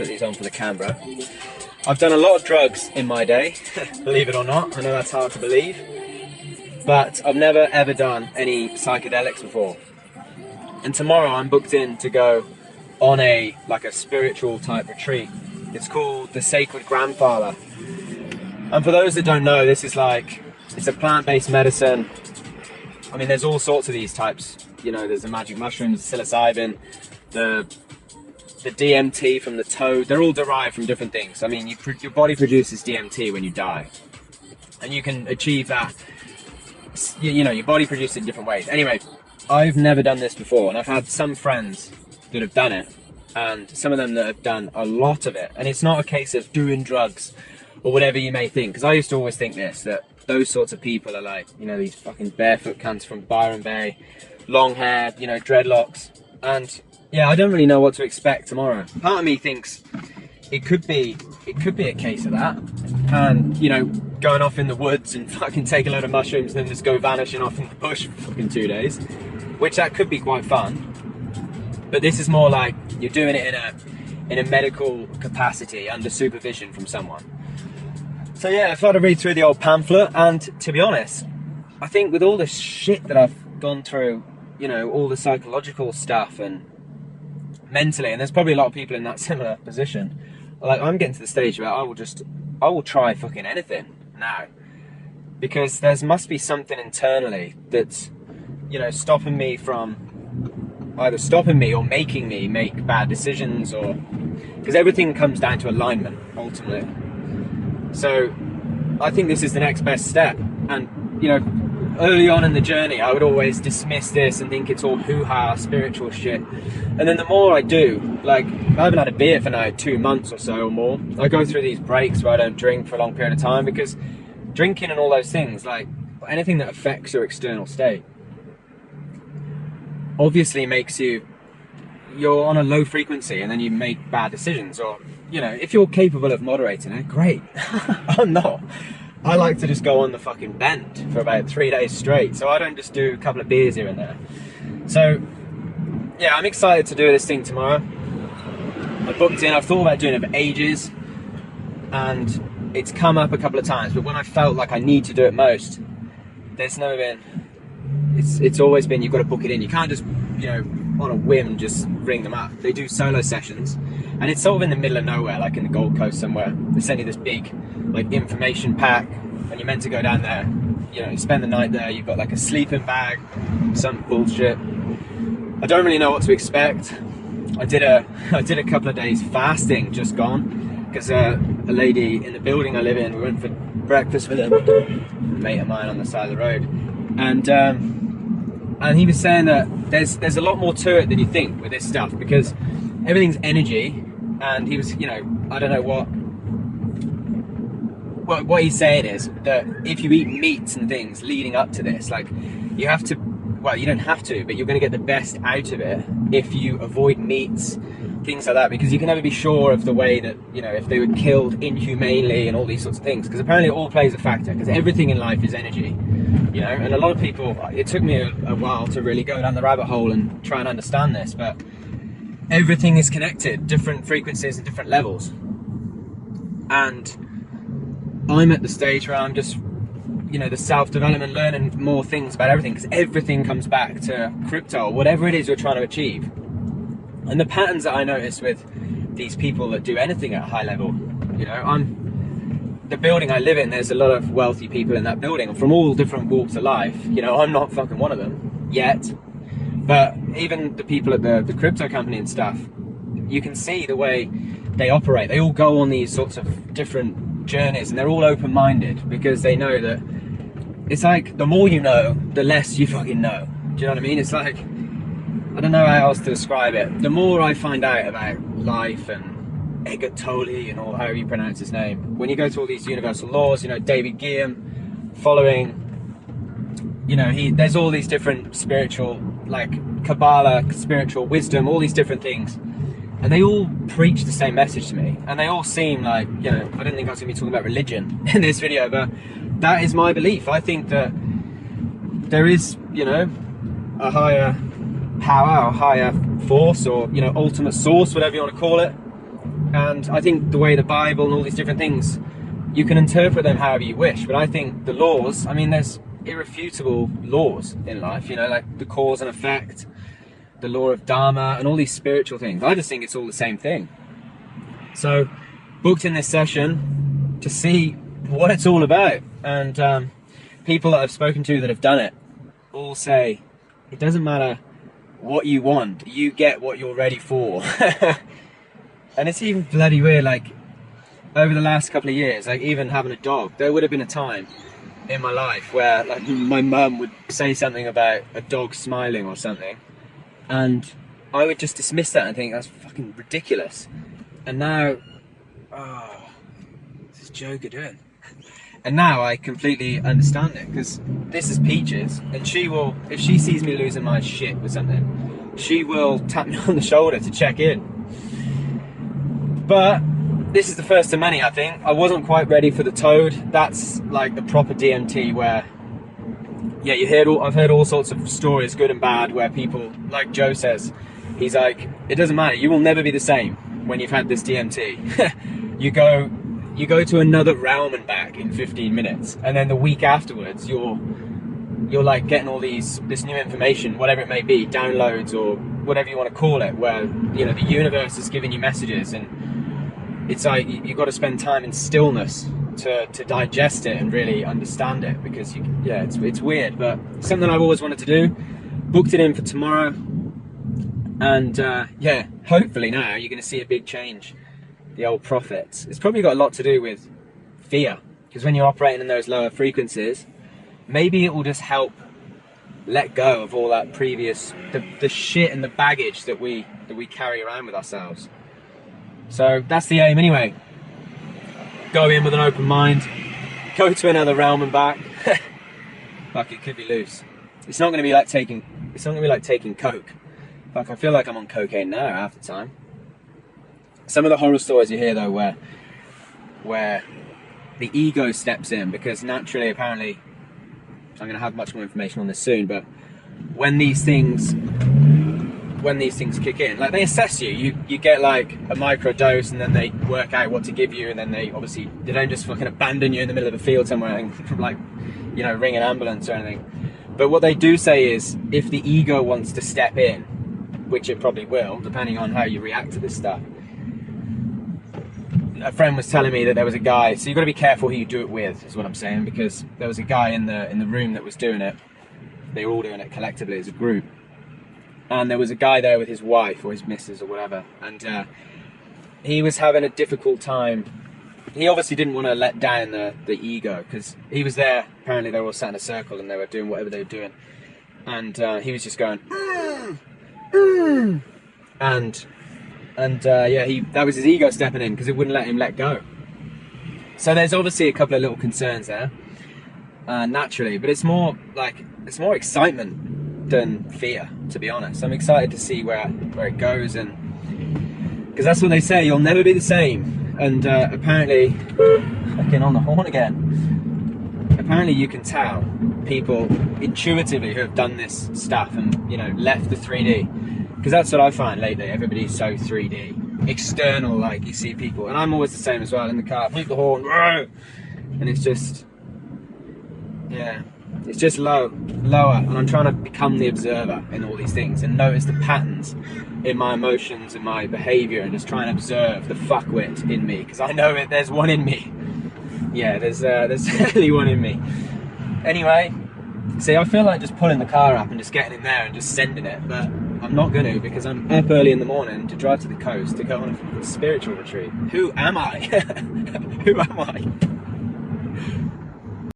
put these on for the camera. I've done a lot of drugs in my day, believe it or not. I know that's hard to believe, but I've never ever done any psychedelics before. And tomorrow I'm booked in to go on a spiritual type retreat. It's called the Sacred Grandfather. And for those that don't know, this is it's a plant-based medicine. I mean, there's all sorts of these types. You know, there's the magic mushrooms, psilocybin, the DMT from the toad. They're all derived from different things. I mean, your body produces DMT when you die, and you can achieve that. You know, your body produces it in different ways. Anyway, I've never done this before, and I've had some friends that have done it, and some of them that have done a lot of it. And it's not a case of doing drugs or whatever you may think, because I used to always think that those sorts of people are like, you know, these fucking barefoot cunts from Byron Bay, long hair, you know, dreadlocks. And yeah, I don't really know what to expect tomorrow. Part of me thinks it could be a case of that, and you know, going off in the woods and fucking take a load of mushrooms and then just go vanishing off in the bush for fucking 2 days, which that could be quite fun. But this is more like you're doing it in a medical capacity under supervision from someone. So yeah, I tried to read through the old pamphlet, and to be honest, I think with all the shit that I've gone through, you know, all the psychological stuff and mentally, and there's probably a lot of people in that similar position, like I'm getting to the stage where I will try fucking anything now, because there must be something internally that's, you know, stopping me or making me make bad decisions, or because everything comes down to alignment ultimately. So I think this is the next best step. And you know, early on in the journey I would always dismiss this and think it's all hoo-ha spiritual shit, and then the more I do, like I haven't had a beer for now 2 months or so or more. I go through these breaks where I don't drink for a long period of time, because drinking and all those things, like anything that affects your external state, obviously makes you're on a low frequency, and then you make bad decisions. Or you know, if you're capable of moderating it, great. I'm not. I like to just go on the fucking bend for about 3 days straight, so I don't just do a couple of beers here and there. So yeah, I'm excited to do this thing tomorrow. I booked in. I've thought about doing it for ages, and it's come up a couple of times, but when I felt like I need to do it most, there's never been. It's always been, you've got to book it in. You can't just, you know, on a whim just ring them up. They do solo sessions, and it's sort of in the middle of nowhere, like in the Gold Coast somewhere. They send you this big like information pack, and you're meant to go down there, you know, spend the night there. You've got like a sleeping bag, some bullshit. I don't really know what to expect. I did a couple of days fasting just gone, because a lady in the building I live in, we went for breakfast with a mate of mine on the side of the road, and he was saying that there's a lot more to it than you think with this stuff, because everything's energy. And he was, you know, I don't know what he's saying is that if you eat meats and things leading up to this, like you have to, well, you don't have to, but you're going to get the best out of it if you avoid meats, things like that, because you can never be sure of the way that, you know, if they were killed inhumanely and all these sorts of things, because apparently it all plays a factor, because everything in life is energy, you know. And a lot of people, it took me a while to really go down the rabbit hole and try and understand this, but everything is connected, different frequencies and different levels. And I'm at the stage where I'm just, you know, the self-development, learning more things about everything, because everything comes back to crypto, whatever it is you're trying to achieve. And the patterns that I notice with these people that do anything at a high level, you know, the building I live in, there's a lot of wealthy people in that building from all different walks of life. You know, I'm not fucking one of them yet. But even the people at the crypto company and stuff, you can see the way they operate. They all go on these sorts of different journeys, and they're all open-minded, because they know that it's like the more you know, the less you fucking know. Do you know what I mean? It's like, I don't know how else to describe it. The more I find out about life and Eckhart Tolle and all, however you pronounce his name, when you go to all these universal laws, you know, David Guillaume, following, you know, there's all these different spiritual, like Kabbalah, spiritual wisdom, all these different things, and they all preach the same message to me, and they all seem like, you know, I didn't think I was going to be talking about religion in this video, but that is my belief. I think that there is, you know, a higher power or higher force, or, you know, ultimate source, whatever you want to call it, And I think the way the Bible and all these different things, you can interpret them however you wish, but I think the laws, I mean, there's irrefutable laws in life, you know, like the cause and effect, the law of Dharma, and all these spiritual things. I just think it's all the same thing. So, booked in this session to see what it's all about. And people that I've spoken to that have done it all say, it doesn't matter what you want, you get what you're ready for. And it's even bloody weird, like, over the last couple of years, like even having a dog, there would have been a time in my life where like my mum would say something about a dog smiling or something, and I would just dismiss that and think that's fucking ridiculous. And now, oh, what's this joker doing? And now I completely understand it, because this is Peaches, and she will, if she sees me losing my shit with something, she will tap me on the shoulder to check in. But this is the first of many, I think. I wasn't quite ready for the toad. That's like the proper DMT where, yeah, I've heard all sorts of stories, good and bad, where people, like Joe says, he's like, it doesn't matter, you will never be the same when you've had this DMT. you go to another realm and back in 15 minutes, and then the week afterwards, you're like getting all this new information, whatever it may be, downloads or whatever you want to call it, where, you know, the universe is giving you messages, and it's like you've got to spend time in stillness to digest it and really understand it, because it's weird, but something I've always wanted to do. Booked it in for tomorrow, and yeah, hopefully now you're going to see a big change. The old prophets. It's probably got a lot to do with fear, because when you're operating in those lower frequencies, maybe it will just help let go of all that previous the shit and the baggage that we carry around with ourselves. So that's the aim anyway. Go in with an open mind, go to another realm and back. Fuck, it could be loose. It's not going to be like taking coke. Fuck, I feel like I'm on cocaine now half the time. Some of the horror stories you hear though, where the ego steps in, because naturally, apparently, I'm going to have much more information on this soon, but when these things kick in, like they assess you get like a micro dose, and then they work out what to give you, and then they don't just fucking abandon you in the middle of a field somewhere and like, you know, ring an ambulance or anything. But what they do say is, if the ego wants to step in, which it probably will, depending on how you react to this stuff. A friend was telling me that there was a guy, so you've got to be careful who you do it with, is what I'm saying, because there was a guy in the room that was doing it. They were all doing it collectively as a group. And there was a guy there with his wife, or his missus, or whatever, and he was having a difficult time. He obviously didn't want to let down the ego, because he was there, apparently they were all sat in a circle and they were doing whatever they were doing. And he was just going, and yeah, that was his ego stepping in, because it wouldn't let him let go. So there's obviously a couple of little concerns there, naturally, but it's more excitement than fear, to be honest. I'm excited to see where it goes, and because that's what they say, you'll never be the same. And apparently, fucking on the horn again. Apparently, you can tell people intuitively who have done this stuff and, you know, left the 3D. Because that's what I find lately. Everybody's so 3D, external. Like, you see people, and I'm always the same as well in the car. Beep the horn, and it's just, yeah, it's just lower, and I'm trying to become the observer in all these things and notice the patterns in my emotions and my behaviour, and just try and observe the fuckwit in me, because I know there's one in me. Yeah, there's certainly one in me. Anyway, see, I feel like just pulling the car up and just getting in there and just sending it, but I'm not going to, because I'm up early in the morning to drive to the coast to go on a spiritual retreat. Who am I? Who am I?